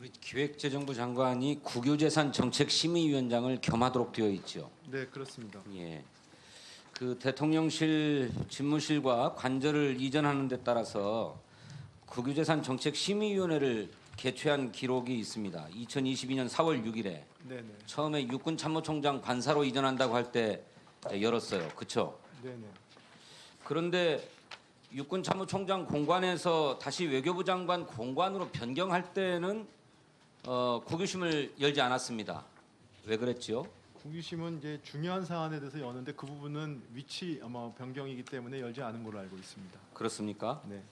우리 기획재정부 장관이 국유재산정책심의위원장을 겸하도록 되어 있죠. 네, 그렇습니다. 예. 그 대통령실 집무실과 관저를 이전하는 데 따라서 국유재산정책심의위원회를 개최한 기록이 있습니다. 2022년 4월 6일에 네, 네. 처음에 육군참모총장 관사로 이전한다고 할 때 열었어요. 그렇죠? 네, 네. 그런데 육군참모총장 공관에서 다시 외교부 장관 공관으로 변경할 때는 국유심을 열지 않았습니다. 왜 그랬지요? 국유심은 이제 중요한 사안에 대해서 여는데 그 부분은 위치 아마 변경이기 때문에 열지 않은 걸로 알고 있습니다. 그렇습니까? 네.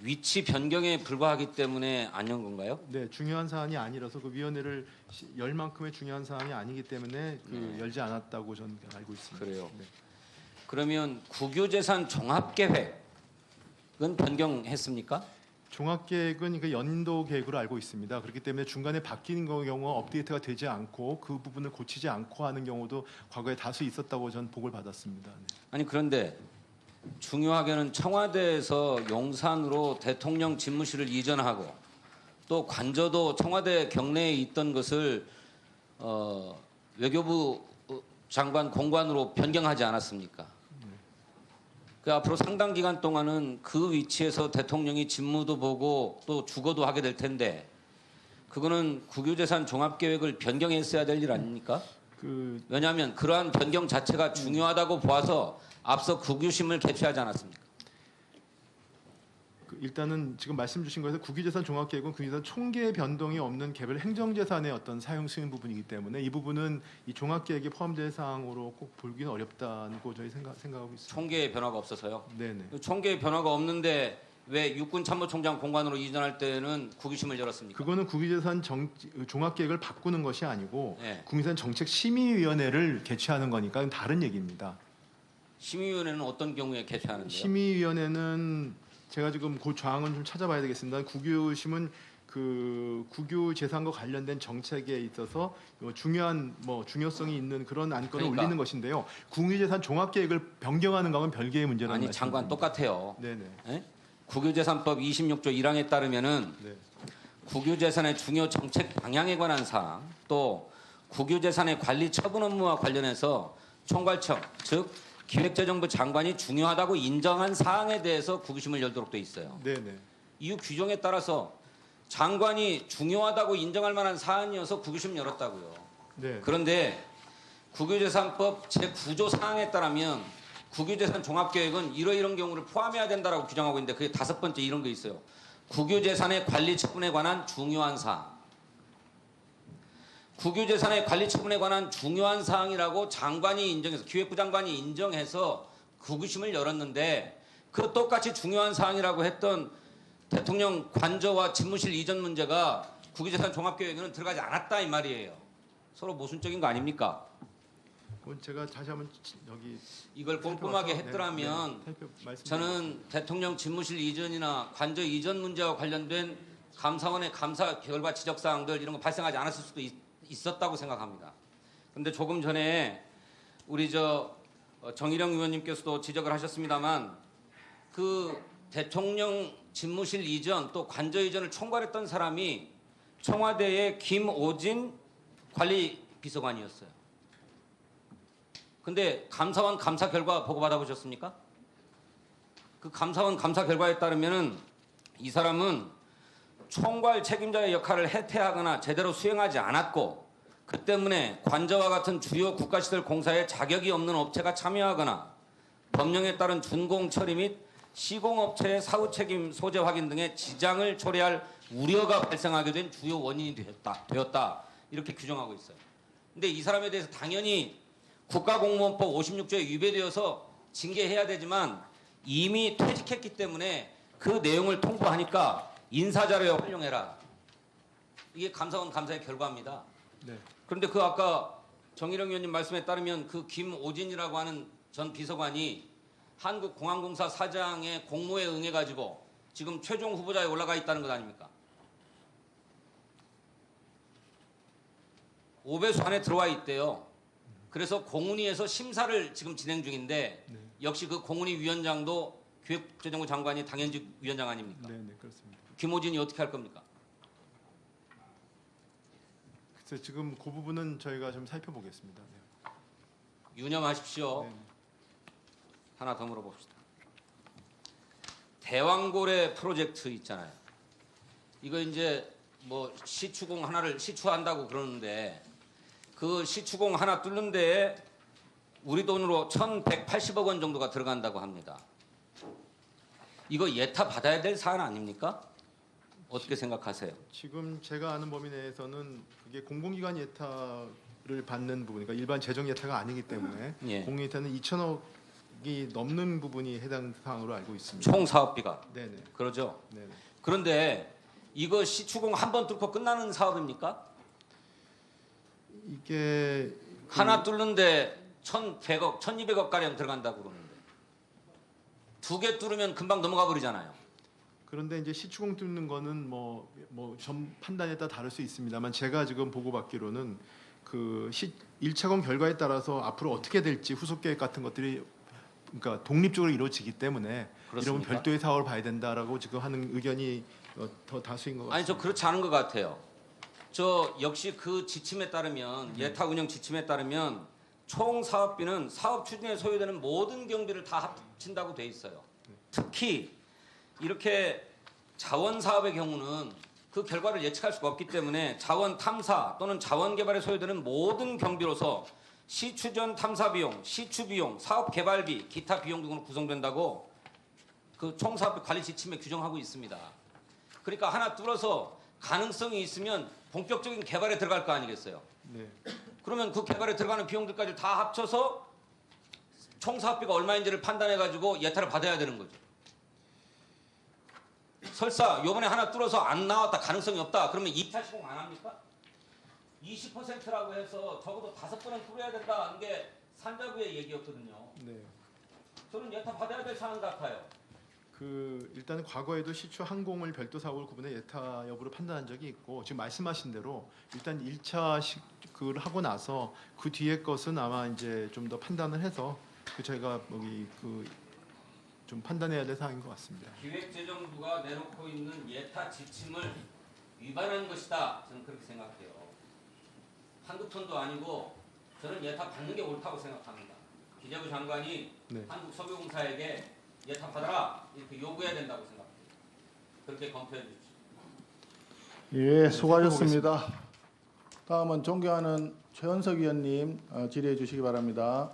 위치 변경에 불과하기 때문에 안 연 건가요? 네, 중요한 사안이 아니라서 그 위원회를 열 만큼의 중요한 사안이 아니기 때문에 열지 않았다고 저는 알고 있습니다. 그래요. 네. 그러면 국유재산 종합계획은 변경했습니까? 종합계획은 그 연도 계획으로 알고 있습니다. 그렇기 때문에 중간에 바뀌는 경우 업데이트가 되지 않고 그 부분을 고치지 않고 하는 경우도 과거에 다수 있었다고 저는 보고를 받았습니다. 네. 아니 그런데 중요하게는 청와대에서 용산으로 대통령 집무실을 이전하고 또 관저도 청와대 경내에 있던 것을 외교부 장관 공관으로 변경하지 않았습니까? 그 앞으로 상당 기간 동안은 그 위치에서 대통령이 집무도 보고 또 주거도 하게 될 텐데 그거는 국유재산 종합계획을 변경했어야 될 일 아닙니까? 왜냐하면 그러한 변경 자체가 중요하다고 보아서 앞서 국유심을 개최하지 않았습니까? 일단은 지금 말씀 주신 거에서 국유재산 종합계획은 국유재산 총계 변동이 없는 개별 행정재산의 어떤 사용 수행 부분이기 때문에 이 부분은 이 종합계획에 포함될 사항으로 꼭 보기는 어렵다고 저희 생각하고 있습니다. 총계의 변화가 없어서요. 네네. 총계의 변화가 없는데 왜 육군참모총장 공관으로 이전할 때는 국유심을 열었습니까? 그거는 국유재산 종합계획을 바꾸는 것이 아니고 네. 국유재산 정책심의위원회를 개최하는 거니까 다른 얘기입니다. 심의위원회는 어떤 경우에 개최하는데요? 심의위원회는 제가 지금 그 조항은 좀 찾아봐야 되겠습니다. 국유심은 그 국유 재산과 관련된 정책에 있어서 중요한 중요성이 있는 그런 안건을 그러니까. 올리는 것인데요. 국유재산 종합계획을 변경하는 것은 별개의 문제라는 아니 말씀입니다. 장관 똑같아요. 네네. 예? 국유재산법 26조 1항에 따르면은 네. 국유재산의 중요 정책 방향에 관한 사항 또 국유재산의 관리 처분 업무와 관련해서 총괄청 즉 기획재정부 장관이 중요하다고 인정한 사항에 대해서 국유심을 열도록 돼 있어요. 네네. 이후 규정에 따라서 장관이 중요하다고 인정할 만한 사안이어서 국유심 열었다고요. 네. 그런데 국유재산법 제9조 사항에 따르면 국유재산 종합계획은 이런 경우를 포함해야 된다라고 규정하고 있는데 그게 5번째 이런 게 있어요. 국유재산의 관리 처분에 관한 중요한 사항. 국유재산의 관리 처분에 관한 중요한 사항이라고 장관이 인정해서 기획부 장관이 인정해서 국유심을 열었는데 그 똑같이 중요한 사항이라고 했던 대통령 관저와 집무실 이전 문제가 국유재산 종합계획에는 들어가지 않았다 이 말이에요. 서로 모순적인 거 아닙니까? 그건 제가 다시 한번 여기 이걸 꼼꼼하게 살펴봐서, 했더라면 말씀드리겠습니다. 저는 대통령 집무실 이전이나 관저 이전 문제와 관련된 감사원의 감사 결과 지적 사항들 이런 거 발생하지 않았을 수도 있었다고 생각합니다. 그런데 조금 전에 우리 정일영 의원님께서도 지적을 하셨습니다만 그 대통령 집무실 이전 또 관저 이전을 총괄했던 사람이 청와대의 김오진 관리비서관이었어요. 근데 감사원 감사 결과 보고 받아보셨습니까? 그 감사원 감사 결과에 따르면은 이 사람은 총괄 책임자의 역할을 해태하거나 제대로 수행하지 않았고 그 때문에 관저와 같은 주요 국가시설 공사에 자격이 없는 업체가 참여하거나 법령에 따른 준공 처리 및 시공업체의 사후 책임 소재 확인 등의 지장을 초래할 우려가 발생하게 된 주요 원인이 되었다 이렇게 규정하고 있어요. 근데 이 사람에 대해서 당연히 국가공무원법 56조에 위배되어서 징계해야 되지만 이미 퇴직했기 때문에 그 내용을 통보하니까 인사자료에 활용해라. 이게 감사원 감사의 결과입니다. 네. 그런데 그 아까 정일영 의원님 말씀에 따르면 그 김오진이라고 하는 전 비서관이 한국공항공사 사장의 공모에 응해가지고 지금 최종 후보자에 올라가 있다는 것 아닙니까? 5배수 안에 들어와 있대요. 그래서 공운위에서 심사를 지금 진행 중인데 역시 그 공운위 위원장도 기획재정부 장관이 당연직 위원장 아닙니까? 네, 그렇습니다. 김호진이 어떻게 할 겁니까? 그래서 지금 그 부분은 저희가 좀 살펴보겠습니다. 네. 유념하십시오. 네. 하나 더 물어봅시다. 대왕고래 프로젝트 있잖아요. 이거 이제 뭐 시추공 하나를 시추한다고 그러는데 그 시추공 하나 뚫는 데에 우리 돈으로 1,180억 원 정도가 들어간다고 합니다. 이거 예타 받아야 될 사안 아닙니까? 어떻게 생각하세요? 지금 제가 아는 범위 내에서는 그게 공공기관 예타를 받는 부분, 그러니까 일반 재정 예타가 아니기 때문에 예. 공공 예타는 2천억이 넘는 부분이 해당 사항으로 알고 있습니다. 총 사업비가 네네. 그러죠. 네네. 그런데 이거 시추공 한 번 뚫고 끝나는 사업입니까? 이게 하나 뚫는데 1,100억, 1,200억 가량 들어간다고 그러는데 두 개 뚫으면 금방 넘어가 버리잖아요. 그런데 이제 시추공 뚫는 거는 점 판단에 따라 다를 수 있습니다만 제가 지금 보고받기로는 그 1차공 결과에 따라서 앞으로 어떻게 될지 후속 계획 같은 것들이 그러니까 독립적으로 이루어지기 때문에 이러면 그렇습니까? 별도의 사업을 봐야 된다라고 지금 하는 의견이 더 다수인 것 같습니다. 아니 저 그렇지 않은 것 같아요. 저 역시 그 지침에 따르면 예타 운영 지침에 따르면 총 사업비는 사업 추진에 소요되는 모든 경비를 다 합친다고 돼 있어요. 특히 이렇게 자원 사업의 경우는 그 결과를 예측할 수가 없기 때문에 자원 탐사 또는 자원 개발에 소요되는 모든 경비로서 시추전 탐사 비용, 시추 비용, 사업 개발비, 기타 비용 등으로 구성된다고 그 총 사업비 관리 지침에 규정하고 있습니다. 그러니까 하나 뚫어서 가능성이 있으면 본격적인 개발에 들어갈 거 아니겠어요? 네. 그러면 그 개발에 들어가는 비용들까지 다 합쳐서 총 사업비가 얼마인지를 판단해 가지고 예타를 받아야 되는 거죠. 설사 요번에 하나 뚫어서 안 나왔다 가능성이 없다 그러면 2차 시공 안 합니까? 20%라고 해서 적어도 5번은 뚫어야 된다는 게 산자부의 얘기였거든요. 네. 저는 예타 받아야 될 사안 같아요. 일단 과거에도 시추 항공을 별도 사업을 구분해 예타 여부를 판단한 적이 있고 지금 말씀하신 대로 일단 1차 그걸 하고 나서 그 뒤에 것은 아마 이제 좀 더 판단을 해서 저희가 좀 판단해야 될 사항인 것 같습니다. 기획재정부가 내놓고 있는 예타 지침을 위반한 것이다. 저는 그렇게 생각해요. 한두 톤도 아니고 저는 예타 받는 게 옳다고 생각합니다. 기재부 장관이 네. 한국석유공사에게 예타 받아라 이렇게 요구해야 된다고 생각합니다. 그렇게 검토해 주십시오. 예, 수고하셨습니다. 다음은 존경하는 최현석 위원님 질의해 주시기 바랍니다.